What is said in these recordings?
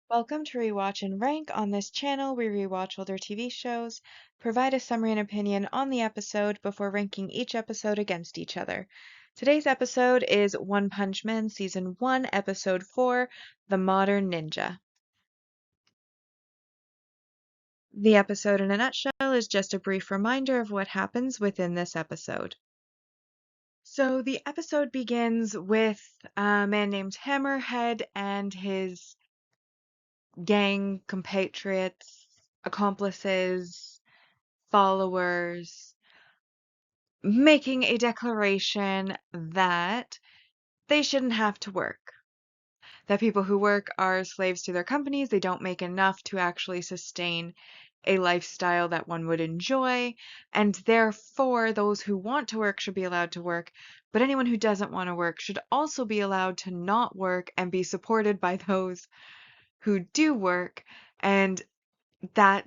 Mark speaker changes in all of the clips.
Speaker 1: Welcome to Rewatch and Rank. On this channel, we rewatch older TV shows, provide a summary and opinion on the episode before ranking each episode against each other. Today's episode is One Punch Man Season 1, Episode 4, The Modern Ninja. The episode in a nutshell is just a brief reminder of what happens within this episode. So the episode begins with a man named Hammerhead and his gang compatriots, accomplices, followers making a declaration that they shouldn't have to work. That people who work are slaves to their companies, they don't make enough to actually sustain a lifestyle that one would enjoy, and therefore those who want to work should be allowed to work, but anyone who doesn't want to work should also be allowed to not work and be supported by those who do work, and that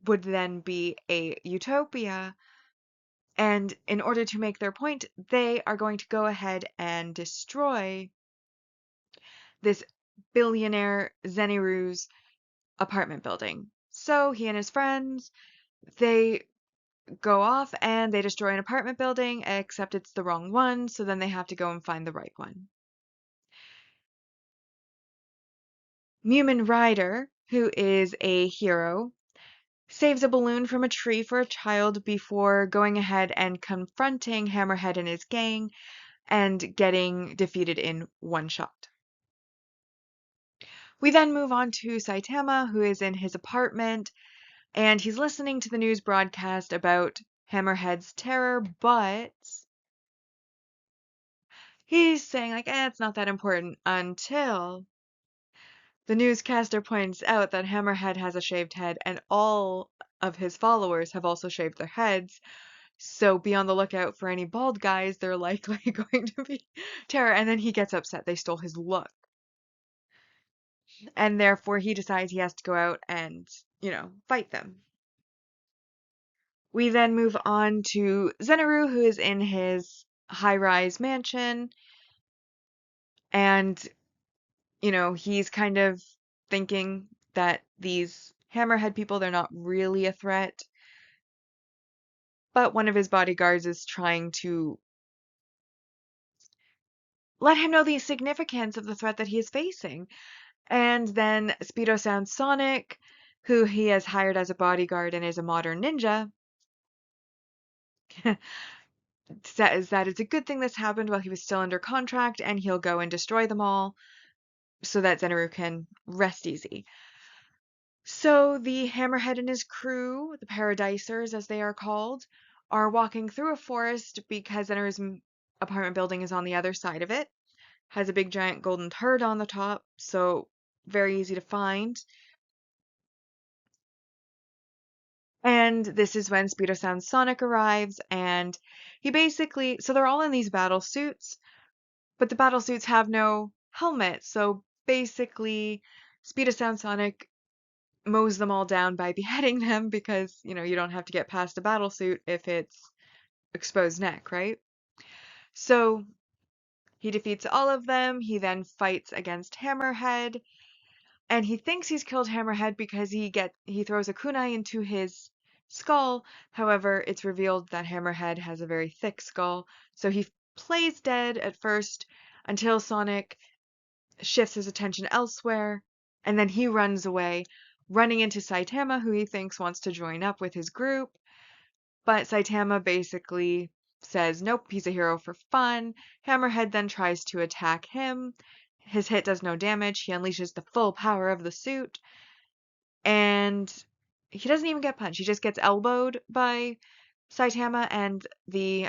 Speaker 1: would then be a utopia. And in order to make their point, they are going to go ahead and destroy this billionaire Zeniru's apartment building. So he and his friends, they go off and they destroy an apartment building, except it's the wrong one, so then they have to go and find the right one. Mumin Rider, who is a hero, saves a balloon from a tree for a child before going ahead and confronting Hammerhead and his gang and getting defeated in one shot. We then move on to Saitama, who is in his apartment, and he's listening to the news broadcast about Hammerhead's terror, but he's saying, like, it's not that important until the newscaster points out that Hammerhead has a shaved head, and all of his followers have also shaved their heads. So be on the lookout for any bald guys. They're likely going to be terror. And then he gets upset. They stole his look. And therefore he decides he has to go out and, fight them. We then move on to Zeniru, who is in his high-rise mansion, and, he's kind of thinking that these Hammerhead people, they're not really a threat, but one of his bodyguards is trying to let him know the significance of the threat that he is facing. And then Speedo Sound Sonic, who he has hired as a bodyguard and is a modern ninja, says that it's a good thing this happened while he was still under contract, and he'll go and destroy them all so that Zeniru can rest easy. So the Hammerhead and his crew, the Paradisers as they are called, are walking through a forest because Zeniru's apartment building is on the other side of it. Has a big giant golden turd on the top, so very easy to find. And this is when Speedo Sound Sonic arrives, and he basically, so they're all in these battle suits, but the battle suits have no helmet, so basically Speedo Sound Sonic mows them all down by beheading them because, you don't have to get past a battle suit if it's exposed neck, right? So he defeats all of them, he then fights against Hammerhead, and he thinks he's killed Hammerhead because he throws a kunai into his skull. However, it's revealed that Hammerhead has a very thick skull, so he plays dead at first until Sonic shifts his attention elsewhere, and then he runs away, running into Saitama, who he thinks wants to join up with his group. But Saitama basically says, nope, he's a hero for fun. Hammerhead then tries to attack him. His hit does no damage. He unleashes the full power of the suit. And he doesn't even get punched. He just gets elbowed by Saitama, and the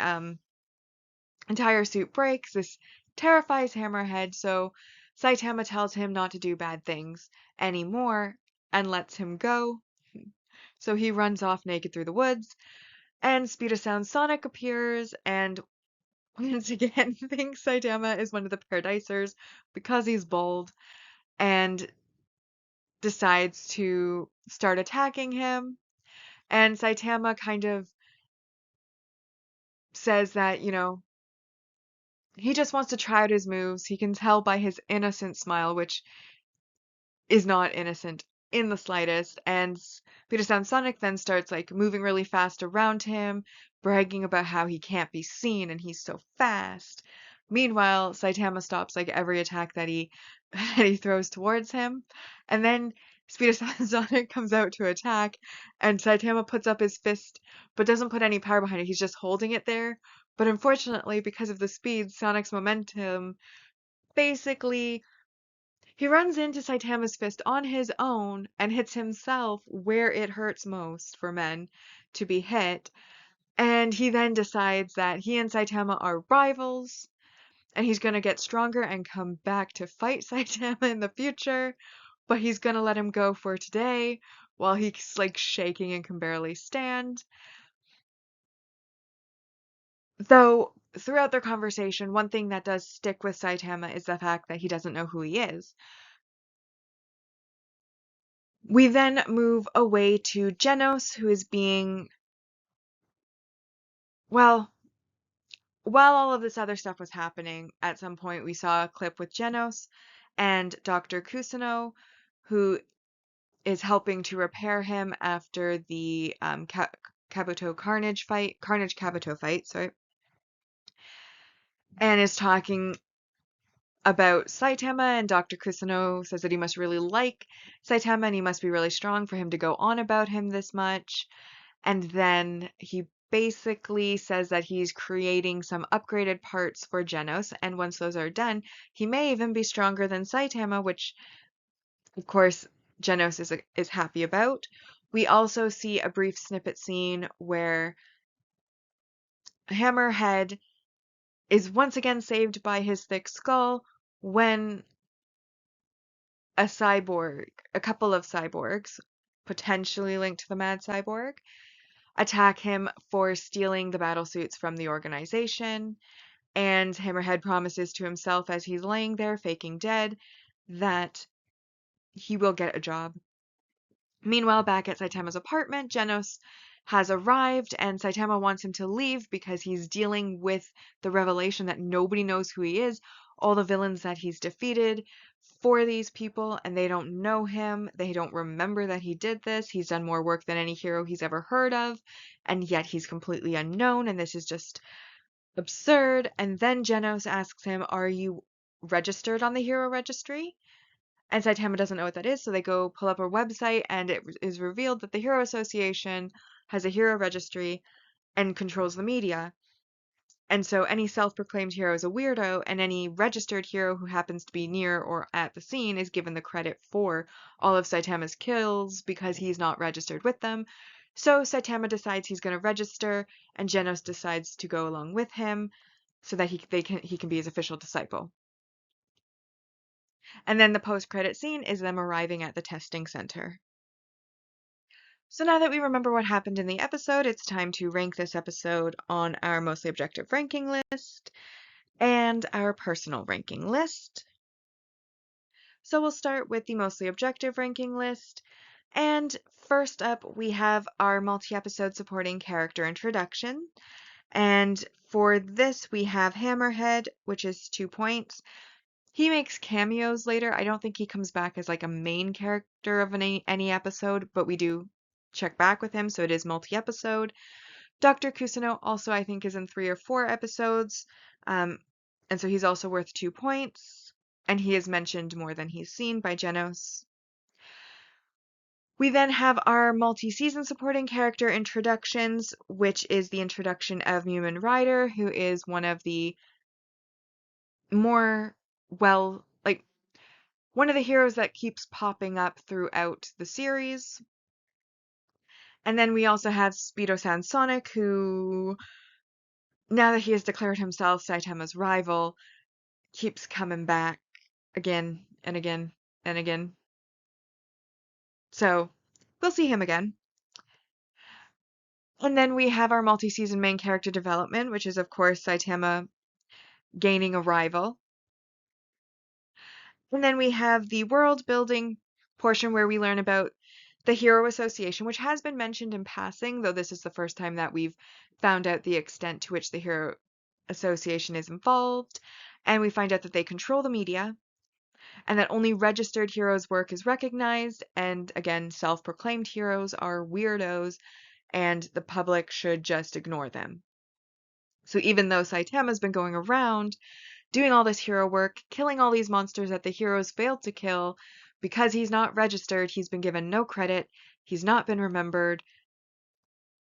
Speaker 1: entire suit breaks. This terrifies Hammerhead, so Saitama tells him not to do bad things anymore and lets him go. So he runs off naked through the woods, and Speedo Sound Sonic appears and once again thinks Saitama is one of the Paradisers because he's bald, and decides to start attacking him. And Saitama kind of says that, he just wants to try out his moves. He can tell by his innocent smile, which is not innocent in the slightest. And Peter Sound Sonic then starts like moving really fast around him, bragging about how he can't be seen and he's so fast. Meanwhile, Saitama stops like every attack that he that he throws towards him. And then Speeder Sound Sonic comes out to attack, and Saitama puts up his fist, but doesn't put any power behind it. He's just holding it there. But unfortunately, because of the speed, Sonic's momentum, basically he runs into Saitama's fist on his own and hits himself where it hurts most for men to be hit. And he then decides that he and Saitama are rivals and he's going to get stronger and come back to fight Saitama in the future, but he's going to let him go for today while he's like shaking and can barely stand. Though throughout their conversation, one thing that does stick with Saitama is the fact that he doesn't know who he is. We then move away to Genos, who is being, well, while all of this other stuff was happening, at some point we saw a clip with Genos and Dr. Kusano, who is helping to repair him after the Kabuto Carnage Kabuto fight, sorry, and is talking about Saitama, and Dr. Kusano says that he must really like Saitama and he must be really strong for him to go on about him this much. And then he basically says that he's creating some upgraded parts for Genos, and once those are done, he may even be stronger than Saitama, which, of course, Genos is happy about. We also see a brief snippet scene where Hammerhead is once again saved by his thick skull when a couple of cyborgs, potentially linked to the Mad Cyborg, attack him for stealing the battle suits from the organization. And Hammerhead promises to himself as he's laying there faking dead that he will get a job. Meanwhile, back at Saitama's apartment, Genos has arrived and Saitama wants him to leave because he's dealing with the revelation that nobody knows who he is, all the villains that he's defeated for these people, and they don't know him. They don't remember that he did this. He's done more work than any hero he's ever heard of, and yet he's completely unknown, and this is just absurd. And then Genos asks him, "Are you registered on the hero registry?" And Saitama doesn't know what that is, so they go pull up a website, and it is revealed that the Hero Association has a hero registry and controls the media. And so any self-proclaimed hero is a weirdo, and any registered hero who happens to be near or at the scene is given the credit for all of Saitama's kills because he's not registered with them. So Saitama decides he's going to register, and Genos decides to go along with him so that he can be his official disciple. And then the post-credit scene is them arriving at the testing center. So now that we remember what happened in the episode, it's time to rank this episode on our mostly objective ranking list and our personal ranking list. So we'll start with the mostly objective ranking list. And first up, we have our multi-episode supporting character introduction. And for this, we have Hammerhead, which is 2 points. He makes cameos later. I don't think he comes back as like a main character of any episode, but we do check back with him, so it is multi-episode. Dr. Kusano also, I think, is in 3 or 4 episodes, and so he's also worth 2 points, and he is mentioned more than he's seen by Genos. We then have our multi-season supporting character introductions, which is the introduction of Mumen Rider, who is one of the more one of the heroes that keeps popping up throughout the series. And then we also have Speedo-san Sonic, who, now that he has declared himself Saitama's rival, keeps coming back again and again and again. So we'll see him again. And then we have our multi-season main character development, which is, of course, Saitama gaining a rival. And then we have the world building portion where we learn about the Hero Association, which has been mentioned in passing, though this is the first time that we've found out the extent to which the Hero Association is involved. And we find out that they control the media. and that only registered heroes' work is recognized, and again, self-proclaimed heroes are weirdos, and the public should just ignore them. So even though Saitama's been going around doing all this hero work, killing all these monsters that the heroes failed to kill, because he's not registered, he's been given no credit, he's not been remembered,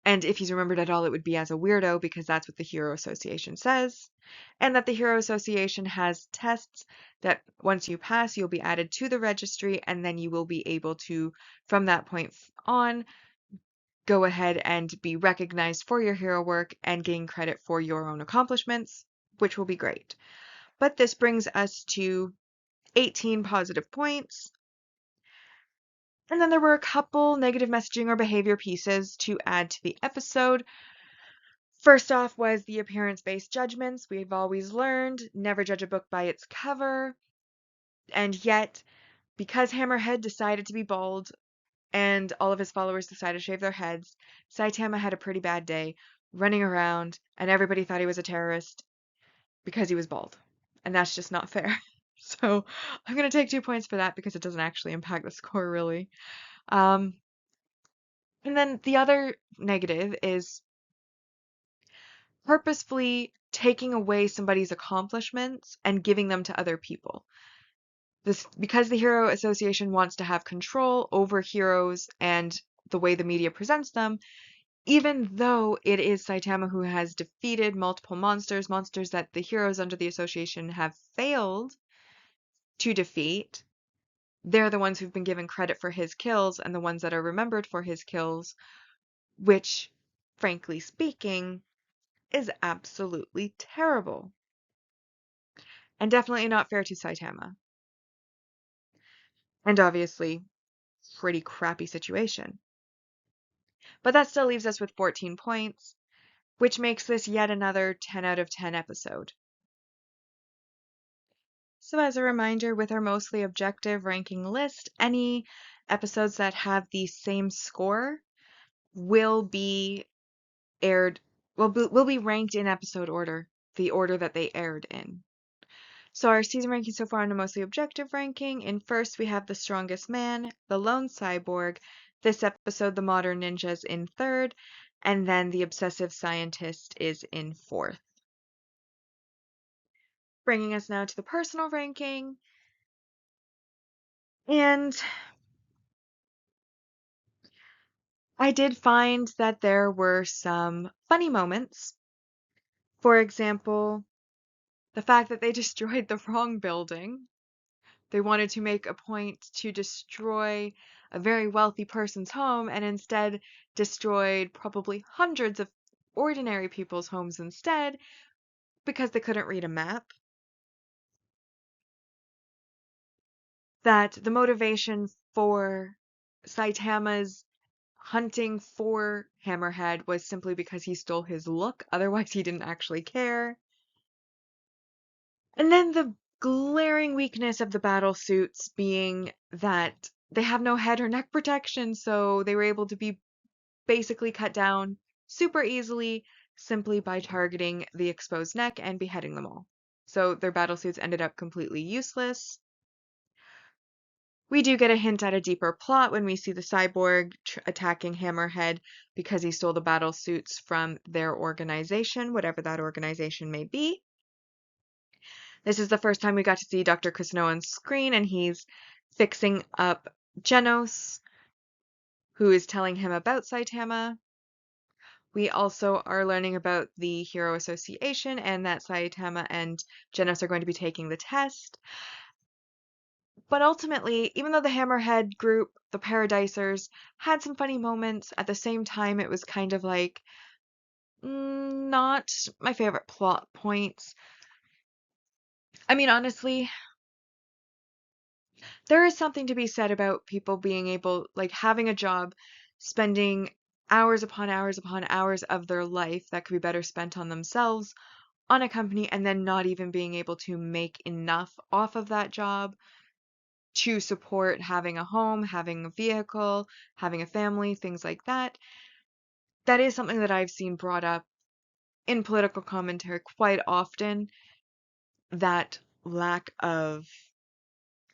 Speaker 1: and if he's remembered at all, it would be as a weirdo because that's what the Hero Association says. And that the Hero Association has tests that once you pass, you'll be added to the registry, and then you will be able to, from that point on, go ahead and be recognized for your hero work and gain credit for your own accomplishments, which will be great. But this brings us to 18 positive points. And then there were a couple negative messaging or behavior pieces to add to the episode. First off was the appearance-based judgments. We've always learned never judge a book by its cover. And yet, because Hammerhead decided to be bald and all of his followers decided to shave their heads, Saitama had a pretty bad day running around and everybody thought he was a terrorist because he was bald. And that's just not fair. So I'm going to take 2 points for that because it doesn't actually impact the score really. And then the other negative is purposefully taking away somebody's accomplishments and giving them to other people. This because the Hero Association wants to have control over heroes and the way the media presents them, even though it is Saitama who has defeated multiple monsters, monsters that the heroes under the association have failed to defeat. They're the ones who've been given credit for his kills and the ones that are remembered for his kills, which, frankly speaking, is absolutely terrible. And definitely not fair to Saitama. And obviously, pretty crappy situation. But that still leaves us with 14 points, which makes this yet another 10 out of 10 episode. So as a reminder, with our mostly objective ranking list, any episodes that have the same score will be aired, will be ranked in episode order, the order that they aired in. So our season ranking so far on a mostly objective ranking, in first we have The Strongest Man, The Lone Cyborg, this episode The Modern Ninjas in third, and then The Obsessive Scientist is in fourth. Bringing us now to the personal ranking. And I did find that there were some funny moments. For example, the fact that they destroyed the wrong building. They wanted to make a point to destroy a very wealthy person's home and instead destroyed probably hundreds of ordinary people's homes instead because they couldn't read a map. That the motivation for Saitama's hunting for Hammerhead was simply because he stole his look, otherwise he didn't actually care. And then the glaring weakness of the battle suits being that they have no head or neck protection, so they were able to be basically cut down super easily simply by targeting the exposed neck and beheading them all. So their battle suits ended up completely useless. We do get a hint at a deeper plot when we see the cyborg attacking Hammerhead because he stole the battle suits from their organization, whatever that organization may be. This is the first time we got to see Dr. Kusano on screen, and he's fixing up Genos, who is telling him about Saitama. We also are learning about the Hero Association and that Saitama and Genos are going to be taking the test. But ultimately, even though the Hammerhead group, the Paradisers, had some funny moments, at the same time it was kind of like, not my favorite plot points. I mean, honestly, there is something to be said about people being able, like, having a job, spending hours upon hours upon hours of their life that could be better spent on themselves, on a company, and then not even being able to make enough off of that job to support having a home, having a vehicle, having a family, things like that. That is something that I've seen brought up in political commentary quite often, that lack of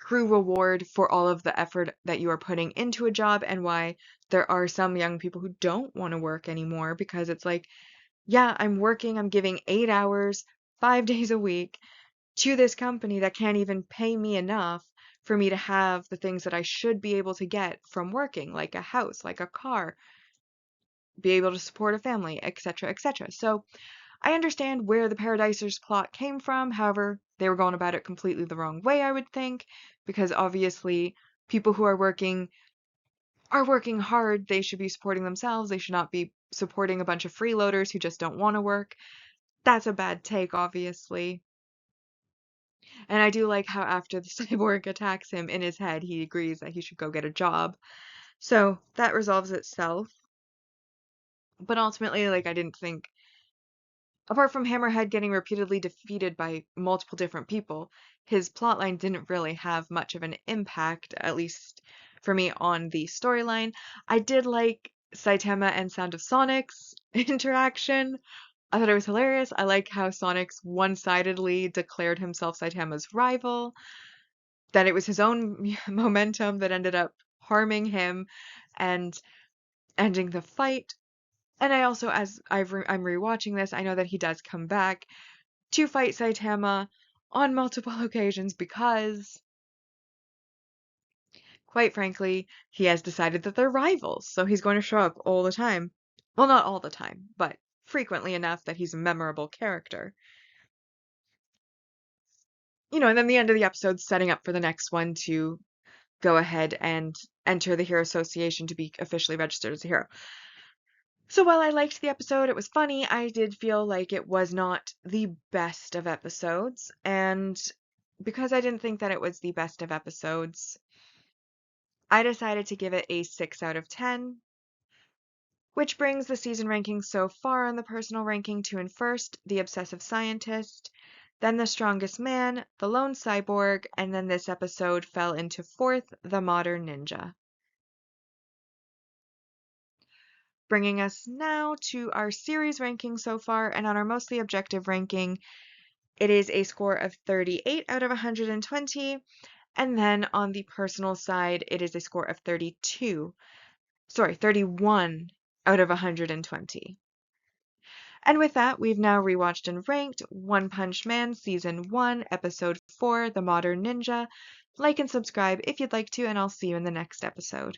Speaker 1: true reward for all of the effort that you are putting into a job, and why there are some young people who don't want to work anymore because it's like, yeah, I'm working, I'm giving 8 hours, 5 days a week to this company that can't even pay me enough for me to have the things that I should be able to get from working, like a house, like a car, be able to support a family, etc., etc. So I understand where the Paradisers plot came from. However, they were going about it completely the wrong way, I would think, because obviously people who are working hard. They should be supporting themselves. They should not be supporting a bunch of freeloaders who just don't want to work. That's a bad take, obviously. And I do like how after the cyborg attacks him in his head, he agrees that he should go get a job. So that resolves itself. But ultimately, like, I didn't think, apart from Hammerhead getting repeatedly defeated by multiple different people, his plotline didn't really have much of an impact, at least for me, on the storyline. I did like Saitama and Sound of Sonic's interaction. I thought it was hilarious. I like how Sonic's one-sidedly declared himself Saitama's rival, that it was his own momentum that ended up harming him and ending the fight. And I also, as I'm rewatching this, I know that he does come back to fight Saitama on multiple occasions because, quite frankly, he has decided that they're rivals. So he's going to show up all the time. Well, not all the time, but frequently enough that he's a memorable character. And then the end of the episode setting up for the next one to go ahead and enter the Hero Association to be officially registered as a hero. So while I liked the episode, it was funny, I did feel like it was not the best of episodes. And because I didn't think that it was the best of episodes, I decided to give it a 6 out of 10, which brings the season ranking so far on the personal ranking to in first, The Obsessive Scientist, then The Strongest Man, The Lone Cyborg, and then this episode fell into fourth, The Modern Ninja. Bringing us now to our series ranking so far, and on our mostly objective ranking, it is a score of 38 out of 120, and then on the personal side, it is a score of 31 out of 120. And with that, we've now rewatched and ranked One Punch Man Season 1, Episode 4, The Modern Ninja. Like and subscribe if you'd like to, and I'll see you in the next episode.